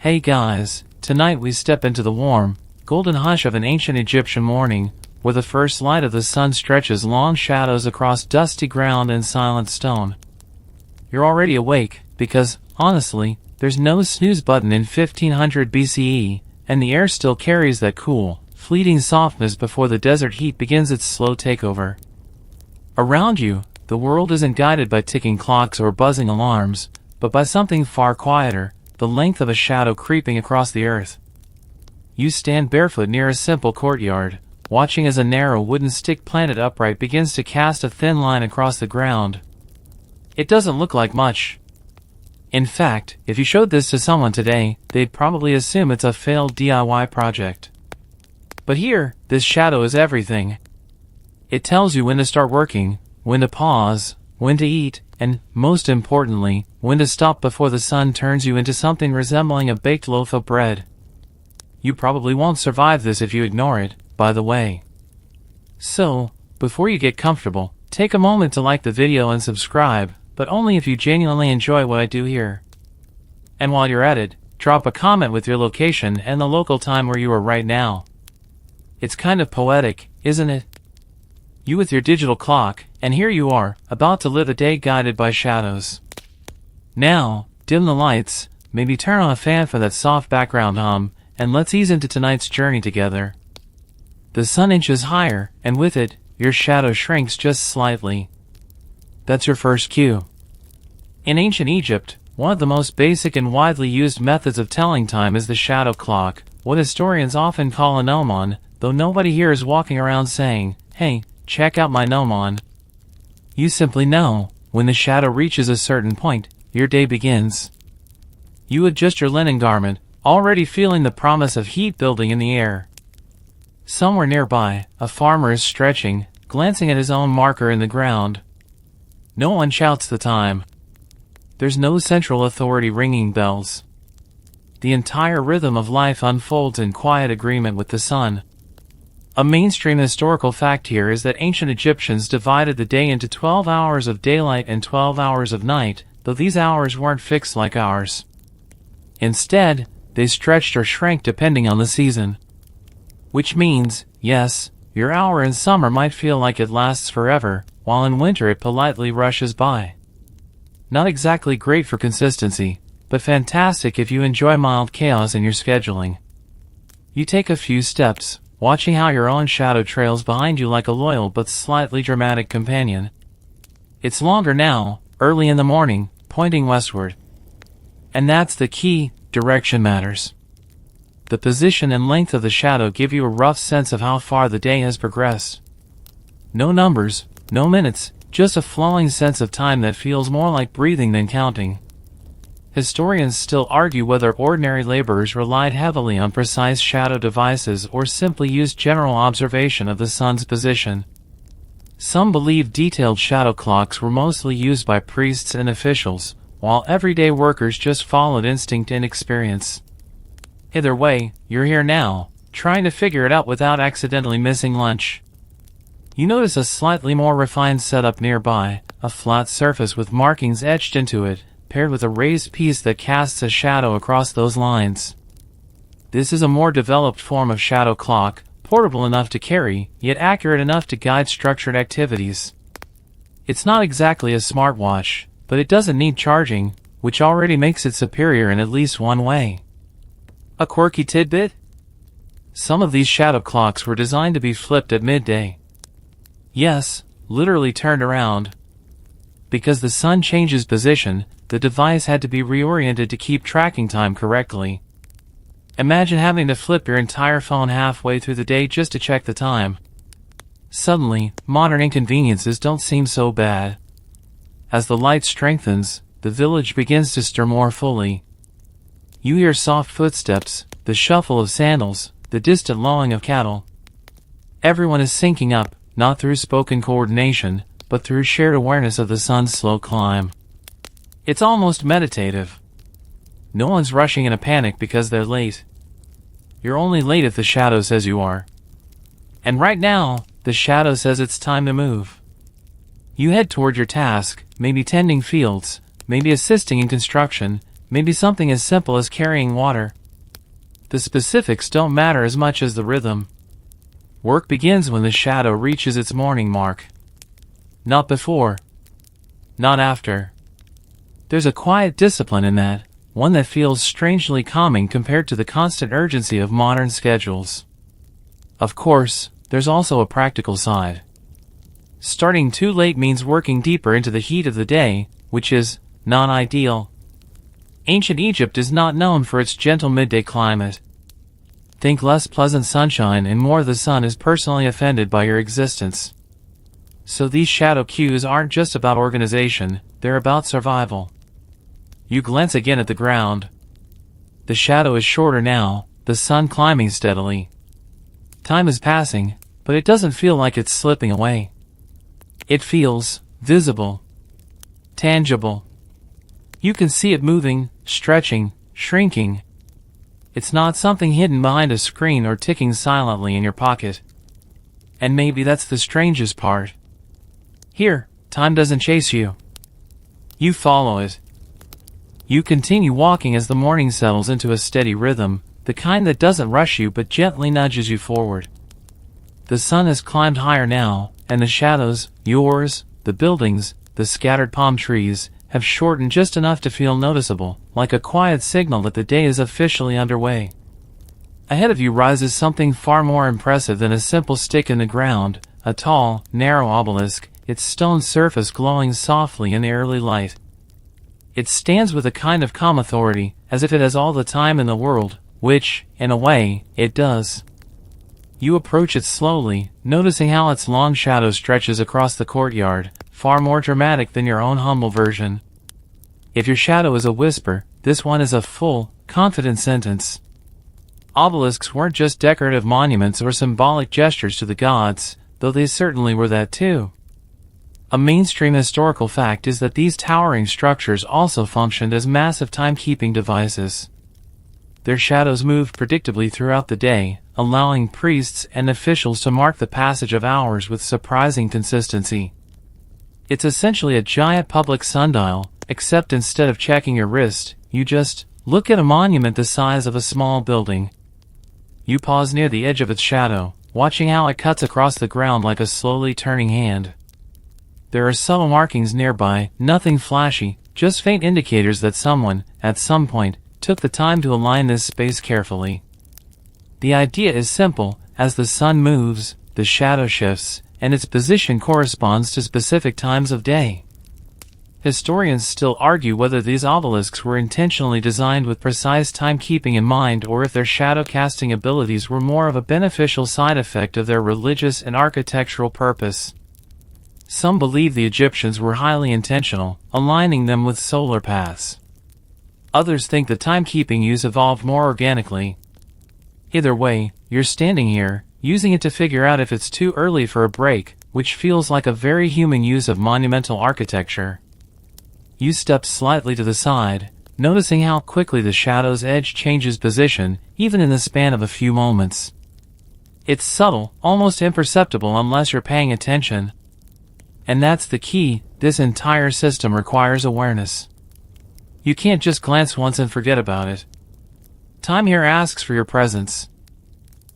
Hey guys, tonight we step into the warm, golden hush of an ancient Egyptian morning, where the first light of the sun stretches long shadows across dusty ground and silent stone. You're already awake, because, honestly, there's no snooze button in 1500 BCE, and the air still carries that cool, fleeting softness before the desert heat begins its slow takeover. Around you, the world isn't guided by ticking clocks or buzzing alarms, but by something far quieter, the length of a shadow creeping across the earth. You stand barefoot near a simple courtyard, watching as a narrow wooden stick planted upright begins to cast a thin line across the ground. It doesn't look like much. In fact, if you showed this to someone today, they'd probably assume it's a failed DIY project. But here, this shadow is everything. It tells you when to start working, when to pause, when to eat, and, most importantly, when to stop before the sun turns you into something resembling a baked loaf of bread. You probably won't survive this if you ignore it, by the way. So, before you get comfortable, take a moment to like the video and subscribe, but only if you genuinely enjoy what I do here. And while you're at it, drop a comment with your location and the local time where you are right now. It's kind of poetic, isn't it? You with your digital clock, and here you are, about to live a day guided by shadows. Now, dim the lights, maybe turn on a fan for that soft background hum, and let's ease into tonight's journey together. The sun inches higher, and with it, your shadow shrinks just slightly. That's your first cue. In ancient Egypt, one of the most basic and widely used methods of telling time is the shadow clock, what historians often call a gnomon, though nobody here is walking around saying, "Hey, check out my gnomon." You simply know, when the shadow reaches a certain point, your day begins. You adjust your linen garment, already feeling the promise of heat building in the air. Somewhere nearby, a farmer is stretching, glancing at his own marker in the ground. No one shouts the time. There's no central authority ringing bells. The entire rhythm of life unfolds in quiet agreement with the sun. A mainstream historical fact here is that ancient Egyptians divided the day into 12 hours of daylight and 12 hours of night, though these hours weren't fixed like ours. Instead, they stretched or shrank depending on the season. Which means, yes, your hour in summer might feel like it lasts forever, while in winter it politely rushes by. Not exactly great for consistency, but fantastic if you enjoy mild chaos in your scheduling. You take a few steps, watching how your own shadow trails behind you like a loyal but slightly dramatic companion. It's longer now, early in the morning, pointing westward. And that's the key, direction matters. The position and length of the shadow give you a rough sense of how far the day has progressed. No numbers, no minutes, just a flowing sense of time that feels more like breathing than counting. Historians still argue whether ordinary laborers relied heavily on precise shadow devices or simply used general observation of the sun's position. Some believe detailed shadow clocks were mostly used by priests and officials, while everyday workers just followed instinct and experience. Either way, you're here now, trying to figure it out without accidentally missing lunch. You notice a slightly more refined setup nearby, a flat surface with markings etched into it, paired with a raised piece that casts a shadow across those lines. This is a more developed form of shadow clock, portable enough to carry, yet accurate enough to guide structured activities. It's not exactly a smartwatch, but it doesn't need charging, which already makes it superior in at least one way. A quirky tidbit? Some of these shadow clocks were designed to be flipped at midday. Yes, literally turned around. Because the sun changes position, the device had to be reoriented to keep tracking time correctly. Imagine having to flip your entire phone halfway through the day just to check the time. Suddenly, modern inconveniences don't seem so bad. As the light strengthens, the village begins to stir more fully. You hear soft footsteps, the shuffle of sandals, the distant lowing of cattle. Everyone is syncing up, not through spoken coordination, but through shared awareness of the sun's slow climb. It's almost meditative. No one's rushing in a panic because they're late. You're only late if the shadow says you are. And right now, the shadow says it's time to move. You head toward your task, maybe tending fields, maybe assisting in construction, Maybe something as simple as carrying water. The specifics don't matter as much as the rhythm. Work begins when the shadow reaches its morning mark. Not before. Not after. There's a quiet discipline in that, one that feels strangely calming compared to the constant urgency of modern schedules. Of course, there's also a practical side. Starting too late means working deeper into the heat of the day, which is not ideal. Ancient Egypt is not known for its gentle midday climate. Think less pleasant sunshine and more the sun is personally offended by your existence. So these shadow cues aren't just about organization, they're about survival. You glance again at the ground. The shadow is shorter now, the sun climbing steadily. Time is passing, but it doesn't feel like it's slipping away. It feels visible, tangible. You can see it moving, stretching, shrinking. It's not something hidden behind a screen or ticking silently in your pocket. And maybe that's the strangest part. Here, time doesn't chase you. You follow it. You continue walking as the morning settles into a steady rhythm, the kind that doesn't rush you but gently nudges you forward. The sun has climbed higher now, and the shadows, yours, the buildings, the scattered palm trees, have shortened just enough to feel noticeable, like a quiet signal that the day is officially underway. Ahead of you rises something far more impressive than a simple stick in the ground, a tall, narrow obelisk, its stone surface glowing softly in the early light. It stands with a kind of calm authority, as if it has all the time in the world, which, in a way, it does. You approach it slowly, noticing how its long shadow stretches across the courtyard, far more dramatic than your own humble version. If your shadow is a whisper, this one is a full, confident sentence. Obelisks weren't just decorative monuments or symbolic gestures to the gods, though they certainly were that too. A mainstream historical fact is that these towering structures also functioned as massive timekeeping devices. Their shadows moved predictably throughout the day, allowing priests and officials to mark the passage of hours with surprising consistency. It's essentially a giant public sundial, except instead of checking your wrist, you just look at a monument the size of a small building. You pause near the edge of its shadow, watching how it cuts across the ground like a slowly turning hand. There are subtle markings nearby, nothing flashy, just faint indicators that someone, at some point, took the time to align this space carefully. The idea is simple: as the sun moves, the shadow shifts, and its position corresponds to specific times of day. Historians still argue whether these obelisks were intentionally designed with precise timekeeping in mind or if their shadow-casting abilities were more of a beneficial side effect of their religious and architectural purpose. Some believe the Egyptians were highly intentional, aligning them with solar paths. Others think the timekeeping use evolved more organically. Either way, you're standing here, using it to figure out if it's too early for a break, which feels like a very human use of monumental architecture. You step slightly to the side, noticing how quickly the shadow's edge changes position, even in the span of a few moments. It's subtle, almost imperceptible unless you're paying attention. And that's the key: this entire system requires awareness. You can't just glance once and forget about it. Time here asks for your presence.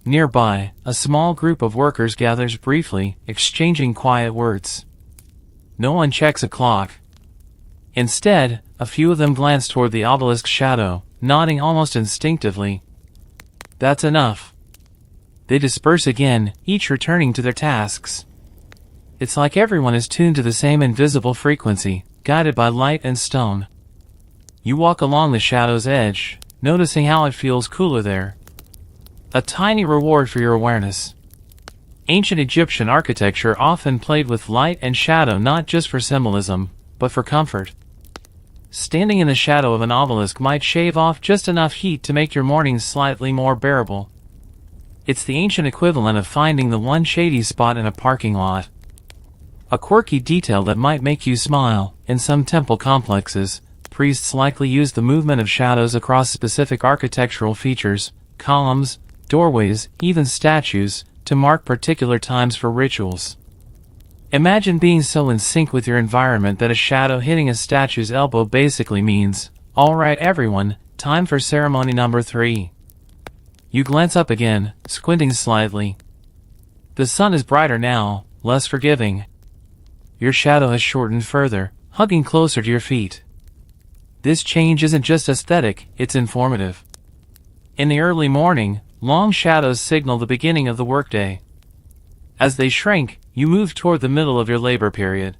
Nearby, a small group of workers gathers briefly, exchanging quiet words. No one checks a clock. Instead, a few of them glance toward the obelisk's shadow, nodding almost instinctively. That's enough. They disperse again, each returning to their tasks. It's like everyone is tuned to the same invisible frequency, guided by light and stone. You walk along the shadow's edge, noticing how it feels cooler there. A tiny reward for your awareness. Ancient Egyptian architecture often played with light and shadow not just for symbolism, but for comfort. Standing in the shadow of an obelisk might shave off just enough heat to make your mornings slightly more bearable. It's the ancient equivalent of finding the one shady spot in a parking lot. A quirky detail that might make you smile. In some temple complexes, priests likely use the movement of shadows across specific architectural features, columns, doorways, even statues, to mark particular times for rituals. Imagine being so in sync with your environment that a shadow hitting a statue's elbow basically means, Alright everyone, time for ceremony number 3. You glance up again, squinting slightly. The sun is brighter now, less forgiving. Your shadow has shortened further, hugging closer to your feet. This change isn't just aesthetic, it's informative. In the early morning, long shadows signal the beginning of the workday. As they shrink, you move toward the middle of your labor period.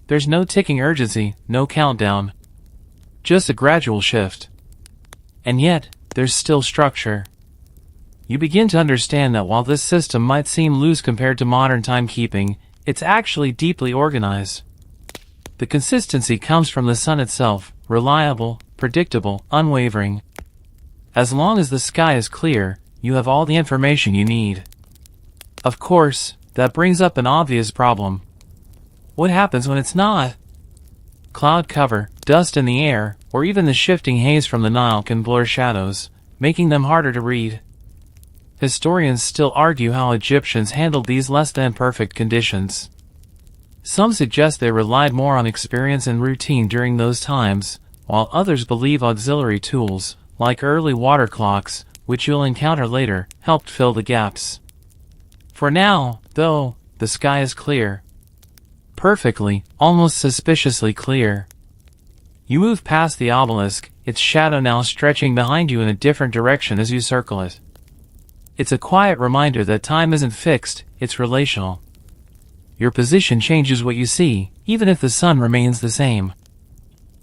There's no ticking urgency, no countdown. Just a gradual shift. And yet, there's still structure. You begin to understand that while this system might seem loose compared to modern timekeeping, it's actually deeply organized. The consistency comes from the sun itself, reliable, predictable, unwavering. As long as the sky is clear, you have all the information you need. Of course, that brings up an obvious problem. What happens when it's not? Cloud cover, dust in the air, or even the shifting haze from the Nile can blur shadows, making them harder to read. Historians still argue how Egyptians handled these less-than-perfect conditions. Some suggest they relied more on experience and routine during those times, while others believe auxiliary tools, like early water clocks, which you'll encounter later, helped fill the gaps. For now, though, the sky is clear. Perfectly, almost suspiciously clear. You move past the obelisk, its shadow now stretching behind you in a different direction as you circle it. It's a quiet reminder that time isn't fixed, it's relational. Your position changes what you see, even if the sun remains the same.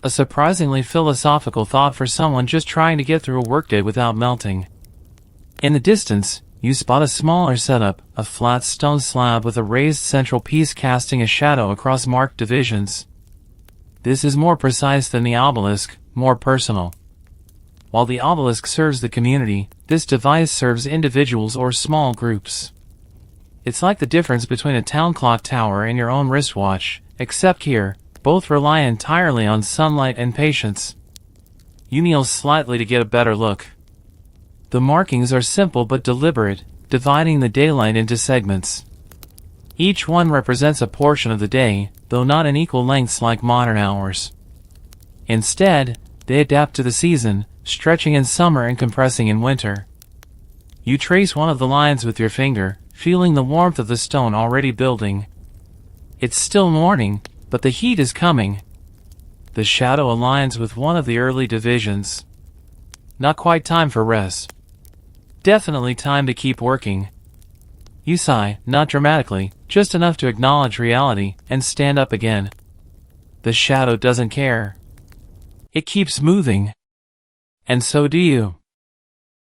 A surprisingly philosophical thought for someone just trying to get through a workday without melting. In the distance, you spot a smaller setup, a flat stone slab with a raised central piece casting a shadow across marked divisions. This is more precise than the obelisk, more personal. While the obelisk serves the community, this device serves individuals or small groups. It's like the difference between a town clock tower and your own wristwatch, except here, both rely entirely on sunlight and patience. You kneel slightly to get a better look. The markings are simple but deliberate, dividing the daylight into segments. Each one represents a portion of the day, though not in equal lengths like modern hours. Instead, they adapt to the season, stretching in summer and compressing in winter. You trace one of the lines with your finger, feeling the warmth of the stone already building. It's still morning, but the heat is coming. The shadow aligns with one of the early divisions. Not quite time for rest. Definitely time to keep working. You sigh, not dramatically, just enough to acknowledge reality, and stand up again. The shadow doesn't care. It keeps moving. And so do you.